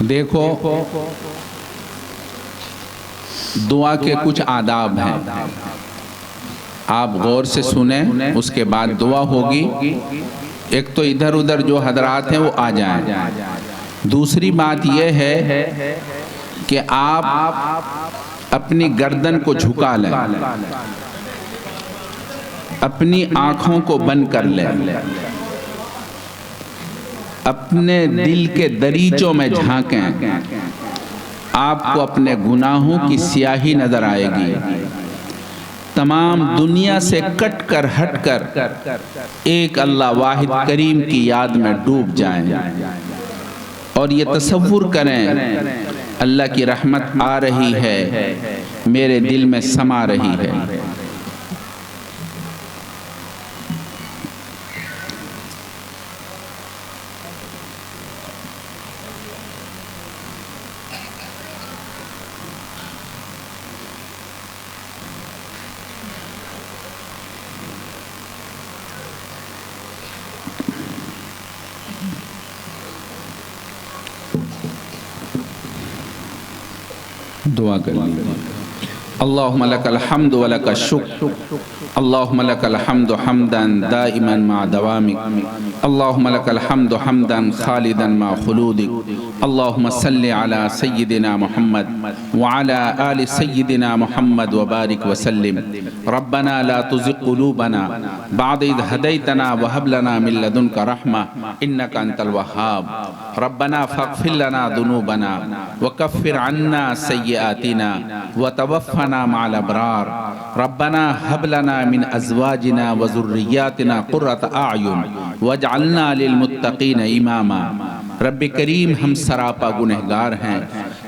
دیکھو دعا کے کچھ آداب ہیں، آپ غور سے سنیں، اس کے بعد دعا ہوگی۔ ایک تو ادھر ادھر جو حضرات ہیں وہ آ جائیں۔ دوسری بات یہ ہے کہ آپ اپنی گردن کو جھکا لیں، اپنی آنکھوں کو بند کر لیں، اپنے دل کے دریچوں میں جھانکیں۔ آپ کو اپنے گناہوں کی سیاہی نظر آئے گی، تمام دنیا سے کٹ کر ہٹ کر ایک اللہ واحد کریم کی یاد میں ڈوب جائیں اور یہ تصور کریں اللہ کی رحمت آ رہی ہے، میرے دل میں سما رہی ہے۔ دعا کر لیجیے۔ اللہم لک الحمد و لک الشکر، اللہم لک الحمد حمدا دائما مع دوامک، اللہم لک الحمد حمدا خالدا مع خلودک، اللہم صلی علی سیدنا محمد وعلی آل سیدنا محمد وبارک وسلم۔ ربنا لا تزغ قلوبنا بعد اذ ہدیتنا وہب لنا من لدنک رحمہ انک انت الوہاب، ربنا فاغفر لنا ذنوبنا وکفر عنا سیئاتنا وتوفنا مع الابرار، ربنا هب لنا من ازواجنا وذرياتنا قرۃ اعین واجعلنا للمتقین اماما۔ رب کریم ہم سراپا گنہگار ہیں،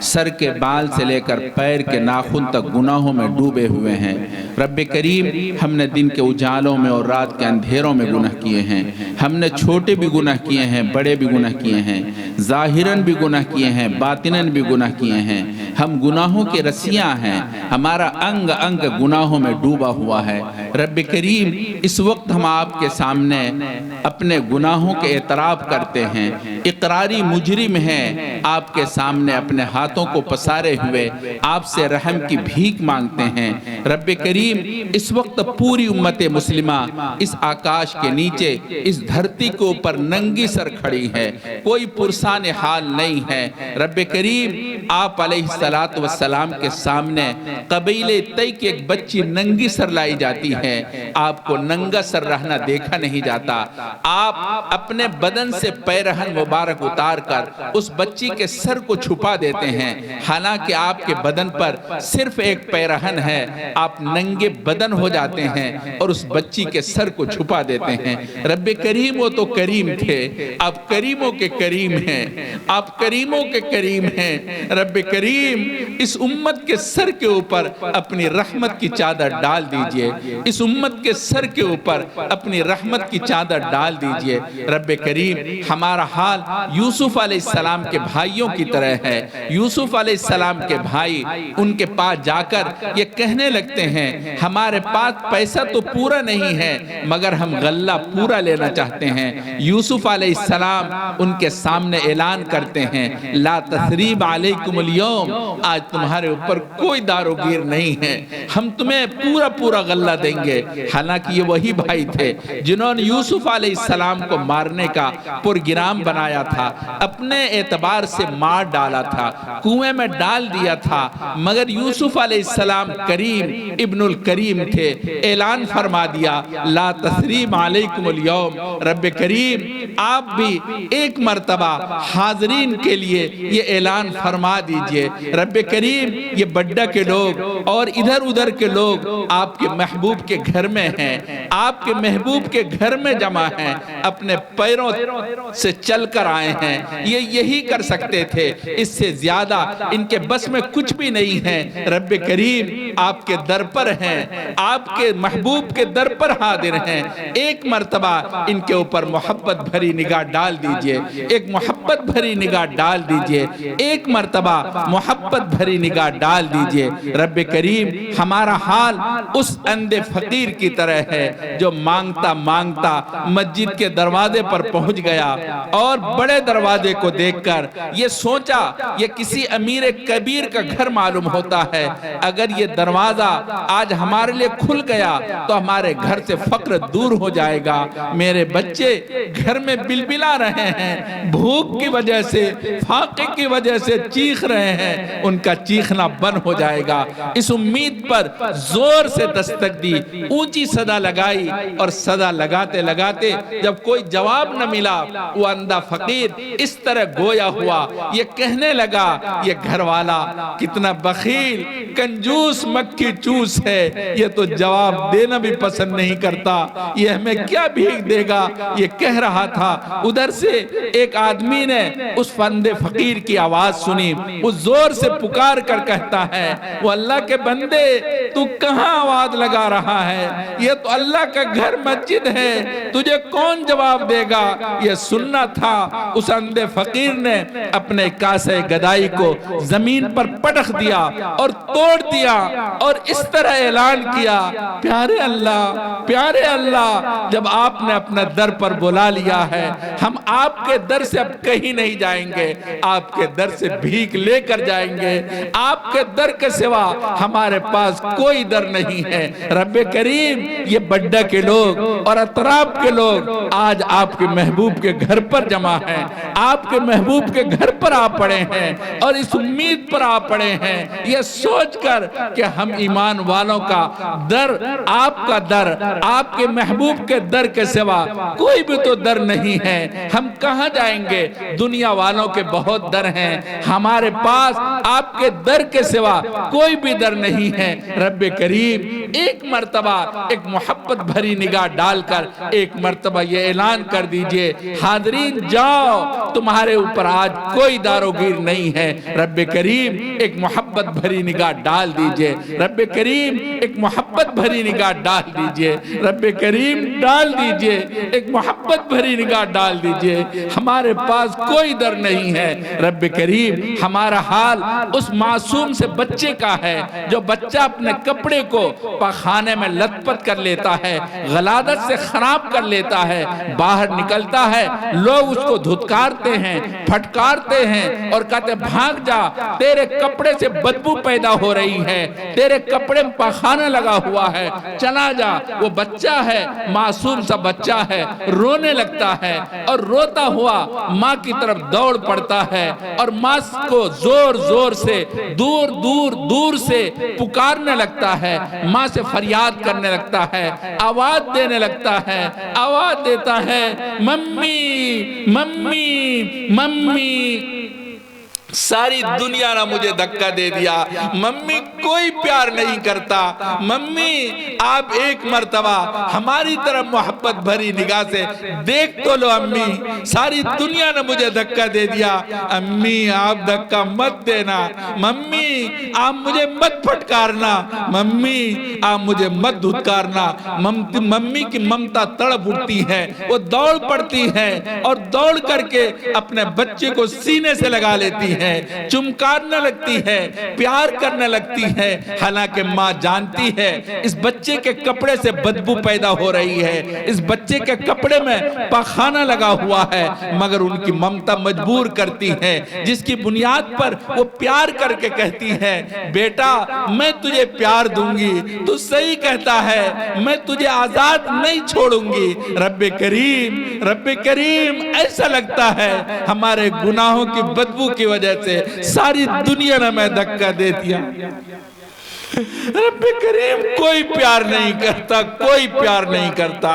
سر کے بال سے لے کر پیر کے ناخن تک گناہوں میں ڈوبے ہوئے ہیں۔ رب کریم ہم نے دن کے اجالوں میں اور رات کے اندھیروں میں گناہ کیے ہیں، ہم نے چھوٹے بھی گناہ کیے ہیں، بڑے بھی گناہ کیے ہیں، ظاہراً بھی گناہ کیے ہیں، باطناً بھی گناہ کیے ہیں۔ ہم گناہوں کے رسیاں ہیں، ہمارا انگ انگ گناہوں میں ڈوبا ہوا ہے۔ رب کریم اس وقت ہم آپ کے سامنے اپنے گناہوں کے اعتراف کرتے ہیں، اقراری مجرم ہیں، آپ کے سامنے اپنے ہاتھوں کو پسارے ہوئے آپ سے رحم کی بھیک مانگتے ہیں۔ رب کریم اس وقت پوری امت مسلمہ اس آکاش کے نیچے اس دھرتی کے اوپر ننگی سر کھڑی ہے، کوئی پرسان حال نہیں ہے۔ رب کریم آپ علیہ السلام کے سامنے قبیلے طی کی ایک بچی ننگی سر لائی جاتی ہے، آپ کو ننگا سر رہنا دیکھا نہیں جاتا۔ آپ اپنے بدن سے پیرہن مبارک اتار کر اس بچی کے سر کو چھپا دیتے ہیں، حالانکہ آپ کے بدن پر صرف ایک پیرہن ہے، آپ ننگے بدن ہو جاتے ہیں اور اس بچی کے سر کو چھپا دیتے ہیں۔ رب کریم وہ تو کریم تھے، آپ کریموں کے کریم ہیں، آپ کریموں کے کریم ہیں۔ رب کریم اس امت کے سر کے اوپر اپنی رحمت کی چادر ڈال دیجئے، اس امت کے سر کے اوپر اپنی رحمت کی چادر ڈال دیجئے۔ رب کریم ہمارا حال یوسف علیہ السلام کے بھائیوں کی طرح ہے۔ یوسف علیہ السلام کے بھائی ان کے پاس جا کر یہ کہنے لگتے ہیں ہمارے پاس پیسہ تو پورا نہیں ہے مگر ہم غلہ پورا لینا چاہتے ہیں۔ یوسف علیہ السلام ان کے سامنے اعلان کرتے ہیں لا تثریب علیکم اليوم، آج تمہارے اوپر کوئی داروگیر نہیں ہے، ہم تمہیں پورا پورا غلہ دیں گے۔ حالانکہ یہ وہی بھائی تھے جنہوں نے یوسف علیہ السلام کو مارنے کا پروگرام بنایا بنایا تھا، اپنے اعتبار سے مار ڈالا تھا، کنویں میں ڈال دیا تھا، مگر یوسف علیہ السلام کریم ابن الکریم تھے، اعلان فرما دیا لا تثریب علیکم اليوم۔ رب کریم آپ بھی ایک مرتبہ حاضرین کے لیے یہ اعلان فرما دیجئے، رب کریم یہ بڈہ کے لوگ اور ادھر ادھر کے لوگ آپ کے محبوب کے گھر میں ہیں، آپ کے محبوب کے گھر میں جمع ہیں، اپنے پیروں سے چل کر آئے ہیں، یہ یہی کر سکتے تھے، اس سے زیادہ ان کے بس میں کچھ بھی نہیں ہے۔ رب کریم آپ کے در پر ہیں، آپ کے محبوب کے در پر حاضر ہیں، ایک مرتبہ ان کے اوپر محبت بھری نگاہ ڈال دیجئے، ایک محبت بھری نگاہ ڈال دیجئے، ایک مرتبہ محبت بھری نگاہ ڈال دیجئے۔ رب کریم ہمارا حال اس اندھے فقیر کی طرح ہے جو مانگتا مانگتا مسجد کے دروازے پر پہنچ گیا اور بڑے دروازے کو دیکھ کر یہ سوچا یہ کسی امیر کبیر کا گھر معلوم ہوتا ہے، اگر یہ دروازہ آج ہمارے لیے کھل گیا تو ہمارے گھر سے فقر دور ہو جائے گا، میرے بچے گھر میں بلبلا رہے ہیں، بھوک کی وجہ سے فاقے کی وجہ سے چیخ رہے ہیں، ان کا چیخنا بند ہو جائے گا۔ اس امید پر زور سے دستک دی، اونچی صدا لگائی، اور صدا لگاتے لگاتے جب کوئی جواب نہ ملا، وہ اندھا فقیر اس طرح گویا ہوا، یہ کہنے لگا یہ گھر والا کتنا بخیل کنجوس مکھی چوس ہے، یہ تو جواب دینا بھی پسند نہیں کرتا، یہ ہمیں کیا بھیک دے گا، یہ کہہ رہا تھا۔ ادھر سے ایک آدمی نے اس فندے فقیر کی آواز سنی، وہ زور سے پکار کر کہتا ہے وہ اللہ کے بندے تو کہاں آواز لگا رہا ہے، یہ تو اللہ کا گھر مسجد ہے، تجھے کون جواب دے گا۔ یہ سننا تھا۔ اس اندھے فقیر نے اپنے کاسے گدائی کو زمین پر پٹخ دیا اور توڑ دیا اور اس طرح اعلان کیا پیارے اللہ جب آپ نے اپنا در پر بلا لیا ہے، ہم آپ کے در سے اب کہیں نہیں جائیں گے، آپ کے در سے بھیک لے کر جائیں گے، آپ کے در کے سوا ہمارے پاس کوئی در نہیں ہے۔ رب کریم یہ بڈہ کے لوگ اور اطراف کے لوگ آج آپ کے محبوب کے گھر پر جمع ہیں، آپ کے محبوب کے گھر پر آ پڑے ہیں اور اس امید پر آ پڑے ہیں یہ سوچ کر کہ ہم ایمان والوں کا در، آپ کا در، آپ کے محبوب کے در کے سوا کوئی بھی تو در نہیں ہے، ہم کہاں جائیں گے؟ دنیا والوں کے بہت در ہیں، ہمارے پاس آپ کے در کے سوا کوئی بھی در نہیں ہے۔ رب کریم ایک مرتبہ ایک محبت بھری نگاہ ڈال کر ایک مرتبہ یہ اعلان کر دیجئے حاضرین جاؤ، تمہارے اوپر آج کوئی داروگیر نہیں ہے۔ رب کریم ایک محبت بھری نگاہ ڈال دیجئے، رب کریم ایک محبت بھری نگاہ ڈال دیجئے، رب کریم ڈال دیجئے، ایک محبت بھری نگاہ ڈال دیجئے، ہمارے پاس کوئی در نہیں ہے۔ رب کریم ہمارا حال اس معصوم سے بچے کا ہے جو بچہ اپنے کپڑے کو پخانے میں لت پت کر لیتا ہے، غلادت سے خراب کر لیتا ہے، باہر نکلتا ہے، لوگ اس کو دھتکارتے ہیں، پھٹکارتے ہیں اور کہتے بھاگ جا، تیرے کپڑے سے بدبو پیدا ہو رہی ہے، تیرے کپڑے میں پخانہ لگا ہوا ہے، چلا جا۔ وہ بچہ ہے، معصوم سا بچہ ہے، رونے لگتا ہے اور روتا ہوا ماں کی طرف دوڑ پڑتا ہے اور ماں کو زور زور سے دور دور دور سے پکارنے لگتا ہے، ماں سے فریاد کرنے لگتا ہے، آواز دینے لگتا ہے، آواز دیتا ہے ممی ممی ممی۔ ساری دنیا نے مجھے دھکا دے دیا، ممی کوئی پیار نہیں کرتا، ممی آپ ایک مرتبہ ہماری طرف محبت بھری نگاہ سے دیکھ تو لو امی، ساری دنیا نے مجھے دھکا دے دیا، امی آپ دھکا مت دینا، ممی آپ مجھے مت پھٹکارنا، ممی آپ مجھے مت دھتکارنا۔ ممی کی ممتا تڑپ اٹھتی ہے، وہ دوڑ پڑتی ہے اور دوڑ کر کے اپنے بچے کو سینے سے لگا لیتی ہے ہے، چمکارنے لگتی ہے، پیار کرنے لگتی ہے، حالانکہ ماں جانتی ہے اس بچے کے کپڑے سے بدبو پیدا ہو رہی ہے، اس بچے کے کپڑے میں پاخانہ لگا ہوا ہے، مگر ان کی ممتا مجبور کرتی ہے، جس کی بنیاد پر وہ پیار کر کے کہتی ہے بیٹا میں تجھے پیار دوں گی، تو صحیح کہتا ہے میں تجھے آزاد نہیں چھوڑوں گی۔ رب کریم ایسا لگتا ہے ہمارے گناہوں کی بدبو کی وجہ سے ساری دنیا نے میں دھکا دے دیا۔ رب کریم کوئی پیار نہیں کرتا، کوئی پیار نہیں کرتا،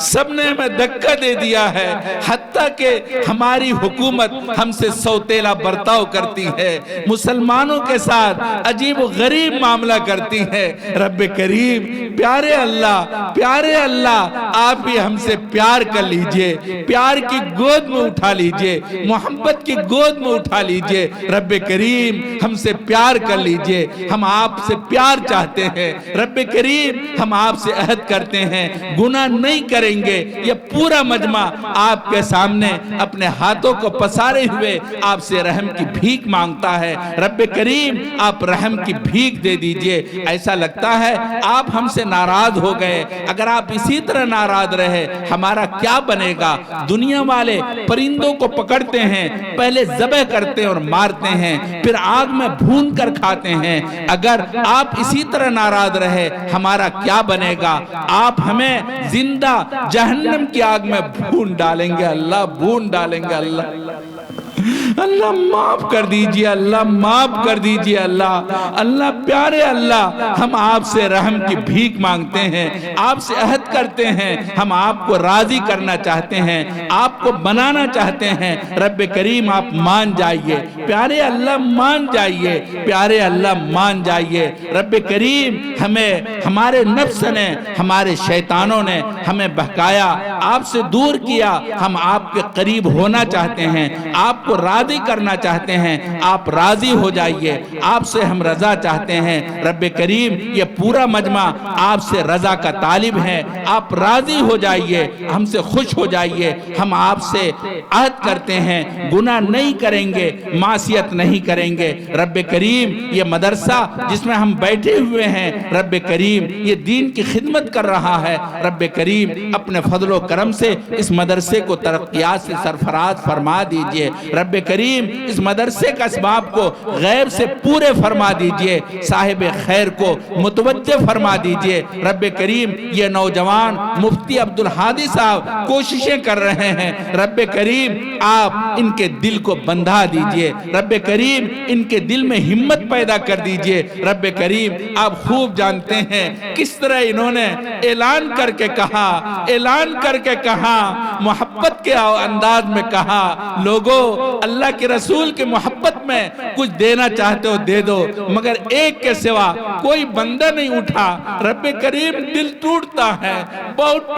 سب نے ہمیں دھکا دے دیا ہے، حتیٰ کہ ہماری حکومت ہم سے سوتیلا برتاؤ کرتی ہے، مسلمانوں کے ساتھ عجیب و غریب معاملہ کرتی ہے۔ رب کریم پیارے اللہ آپ بھی ہم سے پیار کر لیجئے، پیار کی گود میں اٹھا لیجئے، محبت کی گود میں اٹھا لیجئے۔ رب کریم ہم سے پیار کر لیجئے، ہم آپ سے پیار چاہتے ہیں۔ رب کریم ہم آپ سے عہد کرتے ہیں گناہ نہیں کریں گے۔ یہ پورا مجمع آپ کے سامنے اپنے ہاتھوں کو پسارے ہوئے آپ سے رحم کی بھیک مانگتا ہے۔ رب کریم آپ رحم کی بھیک دے دیجئے۔ ایسا لگتا ہے آپ ہم سے ناراض ہو گئے، اگر آپ اسی طرح ناراض رہے ہمارا کیا بنے گا؟ دنیا والے پرندوں کو پکڑتے ہیں، پہلے ذبح کرتے ہیں اور مارتے ہیں، پھر آگ میں بھون کر کھاتے ہیں۔ اگر آپ اسی طرح ناراض رہے ہمارا کیا بنے گا؟ آپ ہمیں زندہ جہنم کی آگ میں بھون ڈالیں گے اللہ، بھون ڈالیں گے اللہ معاف کر دیجئے، اللہ معاف کر دیجئے اللہ پیارے اللہ ہم آپ سے رحم کی بھیک مانگتے ہیں، آپ سے عہد کرتے ہیں، ہم آپ کو راضی کرنا چاہتے ہیں، آپ کو بنانا چاہتے ہیں۔ رب کریم آپ مان جائیے، پیارے اللہ مان جائیے، پیارے اللہ مان جائیے۔ رب کریم ہمیں ہمارے نفس نے، ہمارے شیطانوں نے ہمیں بہکایا، آپ سے دور کیا، ہم آپ کے قریب ہونا چاہتے ہیں، آپ کو راضی کرنا چاہتے ہیں، آپ راضی ہو جائیے، آپ سے ہم رضا چاہتے ہیں۔ رب کریم یہ پورا مجمع آپ سے رضا کا طالب ہے، آپ راضی ہو جائیے، ہم سے خوش ہو جائیے۔ ہم آپ سے عہد کرتے ہیں گناہ نہیں کریں گے، معصیت نہیں کریں گے۔ رب کریم یہ مدرسہ جس میں ہم بیٹھے ہوئے ہیں، رب کریم یہ دین کی خدمت کر رہا ہے، رب کریم اپنے فضل و کرم سے اس مدرسے کو ترقیات سے سرفراز فرما دیجئے۔ رب کریم اس مدرسے کا اسباب کو غیب سے پورے فرما دیجئے، صاحب خیر کو متوجہ فرما دیجئے۔ رب کریم یہ نوجوان مفتی عبدالحادی صاحب کوششیں کر رہے ہیں، رب کریم آپ ان کے دل کو بندھا دیجئے، رب کریم ان کے دل میں ہمت پیدا کر دیجئے۔ رب کریم آپ خوب جانتے ہیں کس طرح انہوں نے اعلان کر کے کہا، محبت کے انداز میں کہا، لوگو اللہ کے رسول کے محبت میں کچھ دینا چاہتے ہو دے دو، مگر ایک کے سوا کوئی بندہ نہیں اٹھا۔ رب کریم دل ٹوٹتا ہے، بہت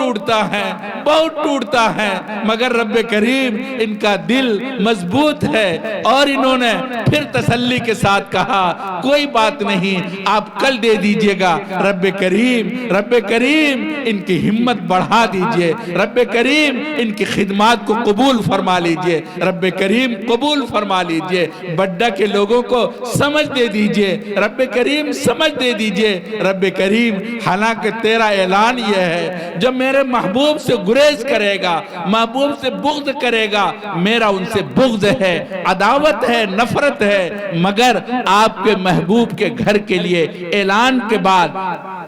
ٹوٹتا ہے، مگر رب کریم ان کا دل مضبوط ہے، اور انہوں نے پھر تسلی کے ساتھ کہا کوئی بات نہیں آپ کل دے دیجئے گا۔ رب کریم ان کی ہمت بڑھا دیجئے، رب کریم ان کی خدمات کو قبول فرما لیجئے، رب کریم قبول فرما لیجئے۔ بڈا کے لوگوں کو سمجھ دے دیجئے، رب کریم سمجھ دے دیجئے۔ رب کریم حالانکہ تیرا اعلان یہ ہے جو میرے محبوب سے گریز کرے گا، محبوب سے بغض کرے گا، میرا ان سے بغض ہے، عداوت ہے، نفرت ہے، مگر آپ کے محبوب کے گھر کے لیے اعلان کے بعد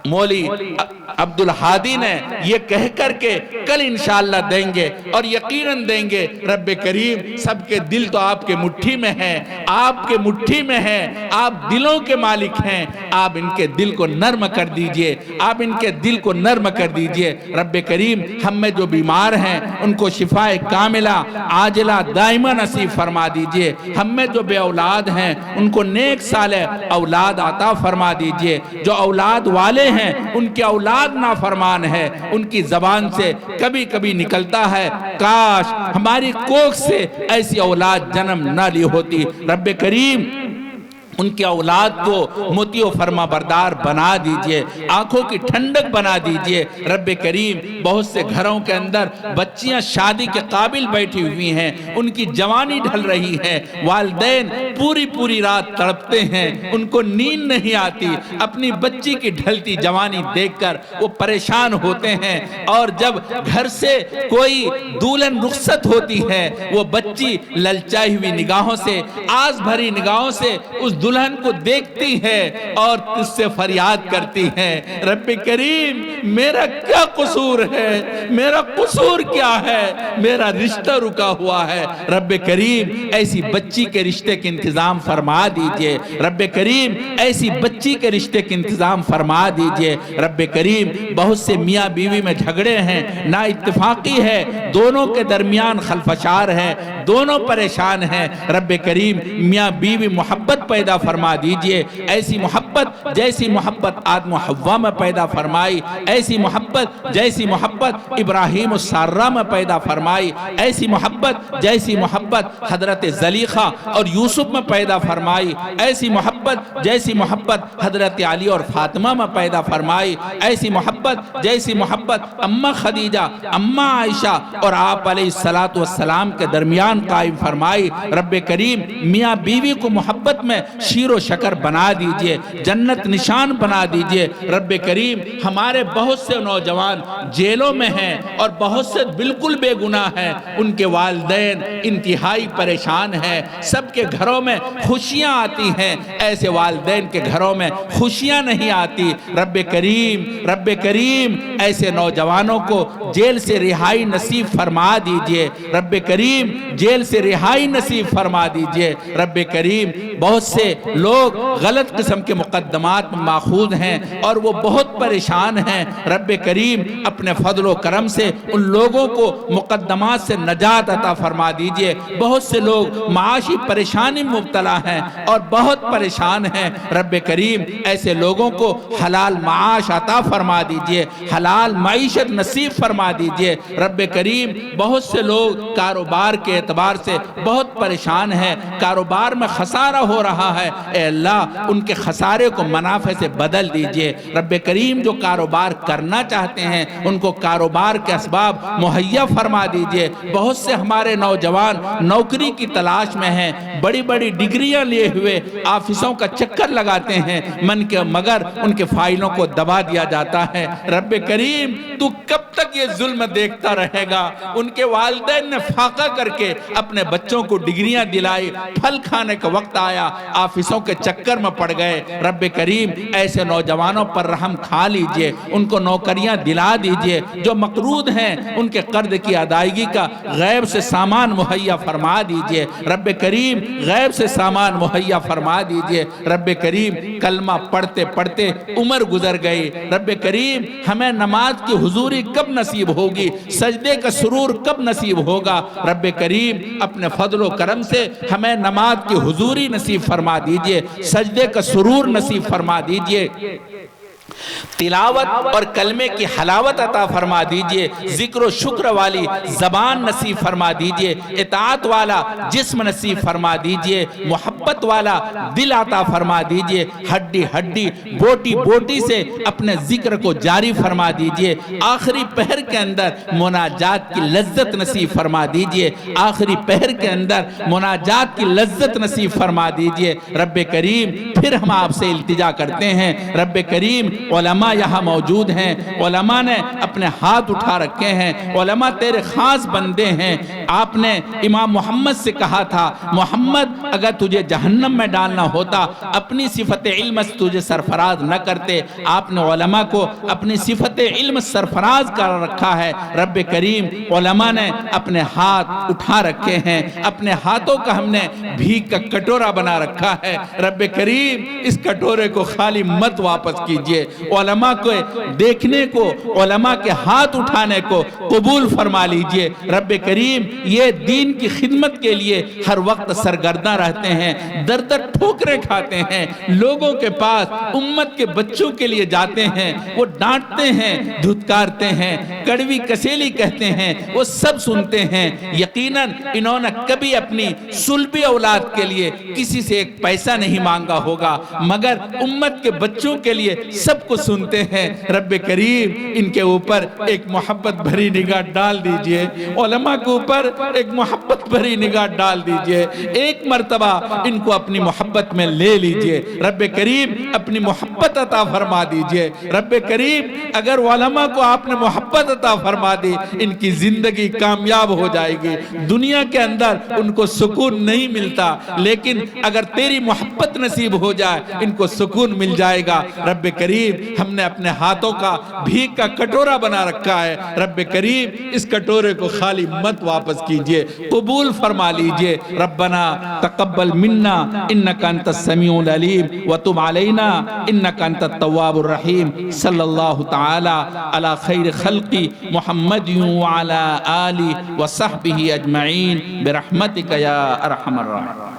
مولی عبدالحادی نے یہ کہہ کر کے کل انشاءاللہ دیں گے، اور یقیناً دیں گے۔ رب کریم سب کے دل تو آپ کے مٹھی میں ہیں، آپ کے مٹھی میں ہیں، آپ دلوں کے مالک ہیں، آپ ان کے دل کو نرم کر دیجئے، آپ ان کے دل کو نرم کر دیجئے۔ رب کریم ہم میں جو بیمار ہیں ان کو شفاء کاملہ عاجلہ دائمہ نصیب فرما دیجئے، ہم میں جو بے اولاد ہیں ان کو نیک صالح اولاد عطا فرما دیجئے، جو اولاد والے ہیں ان کی اولاد نافرمان ہے، ان کی زبان سے کبھی کبھی نکلتا ہے کاش ہماری کوکھ سے ایسی اولاد جنم نہ لی ہوتی۔ رب کریم ان کی اولاد کو مطیع و فرما بردار بنا دیجئے، آنکھوں کی ٹھنڈک بنا دیجئے۔ رب کریم بہت سے گھروں کے اندر بچیاں شادی کے قابل بیٹھی ہوئی ہیں، ان کی جوانی ڈھل رہی ہے، والدین پوری رات تڑپتے ہیں، ان کو نیند نہیں آتی، اپنی بچی کی ڈھلتی جوانی دیکھ کر وہ پریشان ہوتے ہیں، اور جب گھر سے کوئی دولہن رخصت ہوتی ہے، وہ بچی للچائی ہوئی نگاہوں سے، آس بھری نگاہوں سے اس دلہن کو دیکھتی ہے اور اس سے فریاد کرتی ہے، رب کریم میرا کیا قصور ہے، میرا قصور کیا ہے، میرا رشتہ رکا ہوا ہے۔ رب کریم ایسی بچی کے رشتے کے انتظام فرما دیجئے، رب کریم ایسی بچی کے رشتے کے انتظام فرما دیجئے۔ رب کریم بہت سے میاں بیوی میں جھگڑے ہیں، نا اتفاقی ہے، دونوں کے درمیان خلفشار ہے، دونوں پریشان ہیں، رب کریم میاں بیوی محبت پیدا فرما دیجئے، ایسی محبت جیسی محبت آدم و حوا میں پیدا فرمائی، ایسی محبت جیسی محبت ابراہیم و سارہ میں پیدا فرمائی، ایسی محبت جیسی محبت حضرت زلیخا اور یوسف میں پیدا فرمائی، ایسی محبت جیسی محبت حضرت علی اور فاطمہ میں پیدا فرمائی، ایسی محبت جیسی محبت اماں خدیجہ، اماں عائشہ اور آپ علیہ السلام کے درمیان قائم فرمائی۔ رب کریم میاں بیوی کو محبت میں شیر و شکر بنا دیجئے، جنت نشان بنا دیجئے۔ رب کریم ہمارے بہت سے نوجوان جیلوں میں ہیں اور بہت سے بالکل بے گناہ ہیں، ان کے والدین انتہائی پریشان ہیں، سب کے گھروں میں خوشیاں آتی ہیں، ایسے والدین کے گھروں میں خوشیاں نہیں آتی۔ رب کریم ایسے نوجوانوں کو جیل سے رہائی نصیب فرما دیجئے، رب کریم جیل سے رہائی نصیب فرما دیجئے۔ رب کریم بہت سے لوگ غلط قسم کے مقدمات میں ماخوذ ہیں اور وہ بہت پریشان ہیں، رب کریم اپنے فضل و کرم سے ان لوگوں کو مقدمات سے نجات عطا فرما دیجئے۔ بہت سے لوگ معاشی پریشانی مبتلا ہیں اور بہت پریشان ہیں، رب کریم ایسے لوگوں کو حلال معاش عطا فرما دیجئے، حلال معیشت نصیب فرما دیجئے۔ رب کریم بہت سے لوگ کاروبار کے اعتبار سے بہت پریشان ہیں، کاروبار میں خسارہ ہو رہا ہے، اے اللہ ان کے خسارے کو منافع سے بدل دیجئے۔ رب کریم جو کاروبار کرنا چاہتے ہیں ان کو کاروبار کے اسباب مہیا فرما دیجئے۔ بہت سے ہمارے نوجوان نوکری کی تلاش میں ہیں، بڑی بڑی ڈگریاں لیے ہوئے آفسوں کا چکر لگاتے ہیں، مگر ان کے فائلوں کو دبا دیا جاتا ہے۔ رب کریم تو کب تک یہ ظلم دیکھتا رہے گا؟ ان کے والدین نے فاقہ کر کے اپنے بچوں کو ڈگریاں دلائی، پھل کھانے کا وقت آیا آفسوں کے چکر میں پڑ گئے۔ رب کریم ایسے نوجوانوں پر رحم کھا لیجئے، ان کو نوکریاں دلا دیجئے، جو مقروض ہیں ان کے قرض کی ادائیگی کا غیب سے سامان مہیا فرما دیجئے۔ رب کریم غیب سے سامان مہیا فرما دیجئے۔ رب کریم کلمہ پڑھتے پڑھتے عمر گزر گئی، رب کریم ہمیں نماز کی حضوری کب نصیب ہوگی، سجدے کا سرور کب نصیب ہوگا؟ رب کریم اپنے فضل و کرم سے ہمیں نماز کی حضوری نصیب فرما دیجئے، سجدے کا سرور نصیب فرما دیجئے، تلاوت اور کلمے کی حلاوت عطا فرما دیجئے، ذکر و شکر والی زبان نصیب فرما دیجئے، اطاعت والا جسم نصیب فرما دیجئے، محبت والا دل عطا فرما دیجئے، ہڈی ہڈی بوٹی بوٹی سے اپنے ذکر کو جاری فرما دیجئے، آخری پہر کے اندر مناجات کی لذت نصیب فرما دیجئے، آخری پہر کے اندر مناجات کی لذت نصیب فرما دیجئے۔ رب کریم پھر ہم آپ سے التجا کرتے ہیں، رب کریم علماء یہاں موجود ہیں، علماء نے اپنے ہاتھ اٹھا رکھے ہیں، علماء تیرے خاص بندے ہیں۔ آپ نے امام محمد سے کہا تھا، محمد اگر تجھے جہنم میں ڈالنا ہوتا اپنی صفت علم سے تجھے سرفراز نہ کرتے۔ آپ نے علماء کو اپنی صفت علم سرفراز کر رکھا ہے۔ رب کریم علماء نے اپنے ہاتھ اٹھا رکھے ہیں، اپنے ہاتھوں کا ہم نے بھیک کا کٹورا بنا رکھا ہے۔ رب کریم اس کٹورے کو خالی مت واپس کیجئے، علماء کو دیکھنے کو، علماء کے ہاتھ اٹھانے کو قبول فرما لیجئے۔ رب کریم یہ دین کی خدمت کے لیے ہر وقت سرگرداں رہتے ہیں، در در ٹھوکریں کھاتے ہیں، لوگوں کے پاس امت کے بچوں کے لیے جاتے ہیں، وہ ڈانٹتے ہیں، دھتکارتے ہیں، کڑوی کسیلی کہتے ہیں، وہ سب سنتے ہیں۔ یقیناً انہوں نے کبھی اپنی سلبی اولاد کے لیے کسی سے ایک پیسہ نہیں مانگا ہوگا، مگر امت کے بچوں کے لیے سب کو سنتے ہیں۔ رب کریم ان کے اوپر ایک محبت بھری نگاہ ڈال دیجئے، علماء کے اوپر ایک محبت بھری نگاہ ڈال دیجئے، ایک مرتبہ ان کو اپنی محبت میں لے لیجئے۔ رب کریم اپنی محبت عطا فرما دیجئے۔ رب کریم اگر علماء کو آپ نے محبت عطا فرما دی، ان کی زندگی کامیاب ہو جائے گی۔ دنیا کے اندر ان کو سکون نہیں ملتا، لیکن اگر تیری محبت نصیب ہو جائے ان کو سکون مل جائے گا۔ رب کریم ہم نے اپنے ہاتھوں کا بھیک کا کٹورا بنا رکھا ہے، رب کریم اس کٹورے کو خالی مت واپس کیجئے، قبول فرما لیجئے۔ ربنا تقبل منا انک انت السمیع العلیم وتب علینا انک انت التواب الرحیم۔ صلی اللہ تعالی علی خیر خلقی محمد وعلی آلہ وصحبہ اجمعین برحمتک یا ارحم الراحمین۔